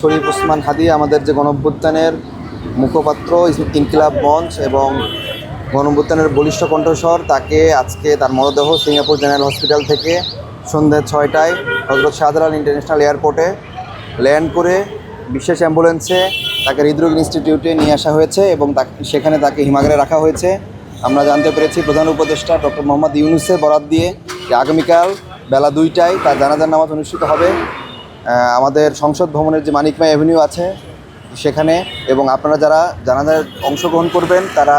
শরীফ ওসমান হাদি আমাদের যে গণঅভ্যুত্থানের মুখপাত্র, ইনকিলাব মঞ্চ এবং গণঅভ্যুত্থানের বলিষ্ঠ কণ্ঠস্বর, তাকে আজকে তার মরদেহ সিঙ্গাপুর জেনারেল হসপিটাল থেকে সন্ধ্যে 6টায় হজরত শাহজালাল ইন্টারন্যাশনাল এয়ারপোর্টে ল্যান্ড করে বিশেষ অ্যাম্বুলেন্সে তাকে হৃদরোগ ইনস্টিটিউটে নিয়ে আসা হয়েছে এবং সেখানে তাকে হিমাগারে রাখা হয়েছে। আমরা জানতে পেরেছি প্রধান উপদেষ্টা ডক্টর মোহাম্মদ ইউনূসের বরাত দিয়ে যে আগামীকাল বেলা 2টায় তার জানাজার নামাজ অনুষ্ঠিত হবে আমাদের সংসদ ভবনের যে মানিকমাই অ্যাভিনিউ আছে সেখানে। এবং আপনারা যারা জানাজায় অংশগ্রহণ করবেন তারা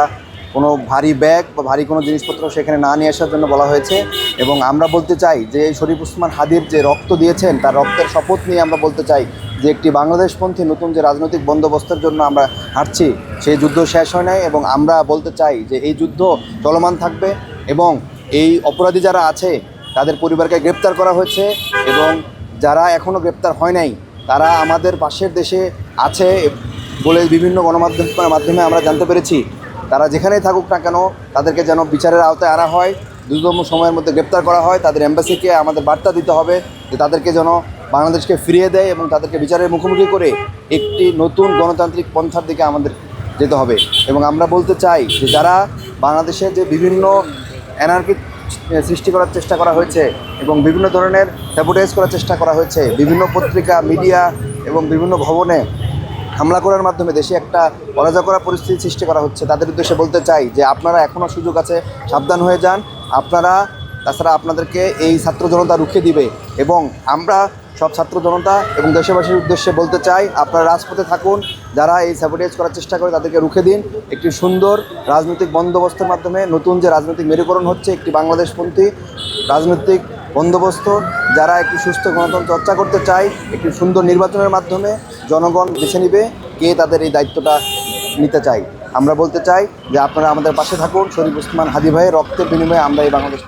কোনো ভারী ব্যাগ বা ভারী কোনো জিনিসপত্র সেখানে না নিয়ে আসার জন্য বলা হয়েছে। এবং আমরা বলতে চাই যে শরীফ ওসমান হাদির যে রক্ত দিয়েছেন তার রক্তের শপথ নিয়ে আমরা বলতে চাই যে একটি বাংলাদেশপন্থী নতুন যে রাজনৈতিক বন্দোবস্তের জন্য আমরা হাঁটছি সেই যুদ্ধ শেষ হয় নাই এবং আমরা বলতে চাই যে এই যুদ্ধ চলমান থাকবে এবং এই অপরাধী যারা আছে তাদের পরিবারকে গ্রেপ্তার করা হয়েছে এবং যারা এখনও গ্রেপ্তার হয় নাই তারা আমাদের পাশের দেশে আছে বলে বিভিন্ন গণমাধ্যমের মাধ্যমে আমরা জানতে পেরেছি। তারা যেখানেই থাকুক না কেন তাদেরকে যেন বিচারের আওতায় আনা হয়, দ্রুততম সময়ের মধ্যে গ্রেপ্তার করা হয়। তাদের এম্বাসিকে আমাদের বার্তা দিতে হবে যে তাদেরকে যেন বাংলাদেশকে ফিরিয়ে দেয় এবং তাদেরকে বিচারের মুখোমুখি করে একটি নতুন গণতান্ত্রিক পন্থার দিকে আমাদের যেতে হবে। এবং আমরা বলতে চাই যে যারা বাংলাদেশে যে বিভিন্ন অ্যানার্কি সৃষ্টি করার চেষ্টা করা হয়েছে এবং বিভিন্ন ধরনের স্যাবোটেজ করার চেষ্টা করা হয়েছে, বিভিন্ন পত্রিকা, মিডিয়া এবং বিভিন্ন ভবনে হামলা করার মাধ্যমে দেশে একটা অরাজকতা পরিস্থিতি সৃষ্টি করা হচ্ছে, তাদের উদ্দেশ্যে বলতে চাই যে আপনারা এখনও সুযোগ আছে, সাবধান হয়ে যান আপনারা। তাছাড়া আপনাদেরকে এই ছাত্র জনতা রুখে দিবে এবং আমরা সব ছাত্র জনতা এবং দেশবাসীর উদ্দেশ্যে বলতে চাই আপনারা রাজপথে থাকুন। যারা এই স্যাবোটেজ করার চেষ্টা করে তাদেরকে রুখে দিন। একটি সুন্দর রাজনৈতিক বন্দোবস্তের মাধ্যমে নতুন যে রাজনৈতিক মেরুকরণ হচ্ছে একটি বাংলাদেশপন্থী রাজনৈতিক বন্দোবস্ত, যারা একটি সুস্থ গণতন্ত্র চর্চা করতে চায়, একটি সুন্দর নির্বাচনের মাধ্যমে জনগণ বেছে নিবে কে তাদের এই দায়িত্বটা নিতে চায়। আমরা বলতে চাই যে আপনারা আমাদের পাশে থাকুন। শরীফ ওসমান হাদি ভাইয়ের রক্তের বিনিময়ে আমরা এই বাংলাদেশ